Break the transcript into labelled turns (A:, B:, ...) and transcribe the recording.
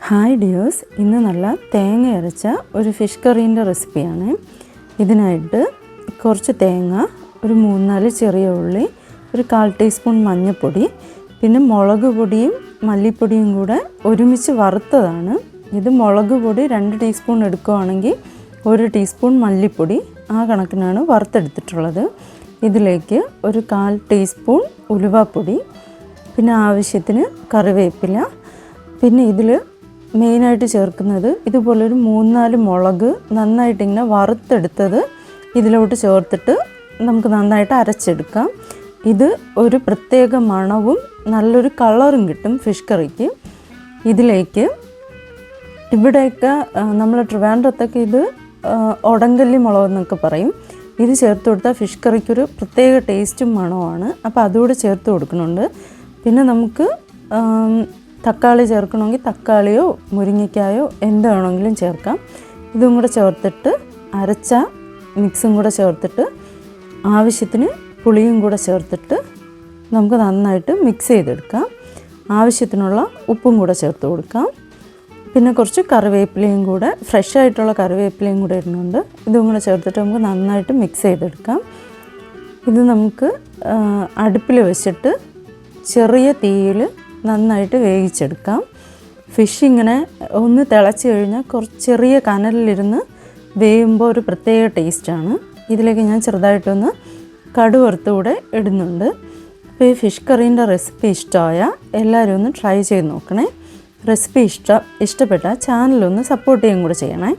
A: Hi dears, ഇന്ന് നല്ല തേങ്ങ അരച്ച ഒരു ഫിഷ് കറീൻ്റെ റെസിപ്പിയാണ്. ഇതിനായിട്ട് കുറച്ച് തേങ്ങ, ഒരു 3-4 ചെറിയ ഉള്ളി, ഒരു 1/4 ടീസ്പൂൺ മഞ്ഞൾപ്പൊടി, പിന്നെ മുളക് പൊടിയും മല്ലിപ്പൊടിയും കൂടെ ഒരുമിച്ച് വറുത്തതാണ്. ഇത് മുളക് പൊടി 2 ടീസ്പൂൺ എടുക്കുകയാണെങ്കിൽ 1 ടീസ്പൂൺ മല്ലിപ്പൊടി ആ കണക്കിനാണ് വറുത്തെടുത്തിട്ടുള്ളത്. ഇതിലേക്ക് ഒരു 1/4 ടീസ്പൂൺ ഉലുവാപ്പൊടി, പിന്നെ ആവശ്യത്തിന് കറിവേപ്പില, പിന്നെ ഇതിൽ മെയിനായിട്ട് ചേർക്കുന്നത് ഇതുപോലൊരു 3-4 മുളക് നന്നായിട്ടിങ്ങനെ വറുത്തെടുത്തത് ഇതിലോട്ട് ചേർത്തിട്ട് നമുക്ക് നന്നായിട്ട് അരച്ചെടുക്കാം. ഇത് ഒരു പ്രത്യേക മണവും നല്ലൊരു കളറും കിട്ടും ഫിഷ് കറിക്ക്. ഇതിലേക്ക് ഇവിടെയൊക്കെ നമ്മൾ ട്രിവാൻഡ്രത്തൊക്കെ ഇത് ഒടങ്കല്ലി മുളകെന്നൊക്കെ പറയും. ഇത് ചേർത്ത് കൊടുത്താൽ ഫിഷ് കറിക്കൊരു പ്രത്യേക ടേസ്റ്റും മണവുമാണ്. അപ്പോൾ അതുകൂടെ ചേർത്ത് കൊടുക്കുന്നുണ്ട്. പിന്നെ നമുക്ക് തക്കാളി ചേർക്കണമെങ്കിൽ തക്കാളിയോ മുരിങ്ങയ്ക്കായോ എന്ത് വേണമെങ്കിലും ചേർക്കാം. ഇതും കൂടെ ചേർത്തിട്ട് അരച്ച മിക്സും കൂടെ ചേർത്തിട്ട് ആവശ്യത്തിന് പുളിയും കൂടെ ചേർത്തിട്ട് നമുക്ക് നന്നായിട്ട് മിക്സ് ചെയ്തെടുക്കാം. ആവശ്യത്തിനുള്ള ഉപ്പും കൂടെ ചേർത്ത് കൊടുക്കാം. പിന്നെ കുറച്ച് കറിവേപ്പിലയും കൂടെ, ഫ്രഷ് ആയിട്ടുള്ള കറിവേപ്പിലയും കൂടെ ഇടുന്നുണ്ട്. ഇതും കൂടെ ചേർത്തിട്ട് നമുക്ക് നന്നായിട്ട് മിക്സ് ചെയ്തെടുക്കാം. ഇത് നമുക്ക് അടുപ്പിൽ വെച്ചിട്ട് ചെറിയ തീയിൽ നന്നായിട്ട് വേവിച്ചെടുക്കാം. ഫിഷ് ഇങ്ങനെ ഒന്ന് തിളച്ച് കഴിഞ്ഞാൽ കുറച്ച് ചെറിയ കനലിലിരുന്ന് വേവുമ്പോൾ ഒരു പ്രത്യേക ടേസ്റ്റാണ്. ഇതിലേക്ക് ഞാൻ ചെറുതായിട്ടൊന്ന് കടുക് വറുത്തുകൂടെ ഇടുന്നുണ്ട്. അപ്പോൾ ഈ ഫിഷ് കറീൻ്റെ റെസിപ്പി ഇഷ്ടമായ എല്ലാവരും ഒന്ന് ട്രൈ ചെയ്ത് നോക്കണേ. റെസിപ്പി ഇഷ്ടപ്പെട്ടാൽ ചാനലൊന്ന് സപ്പോർട്ട് ചെയ്യുകയും കൂടെ ചെയ്യണേ.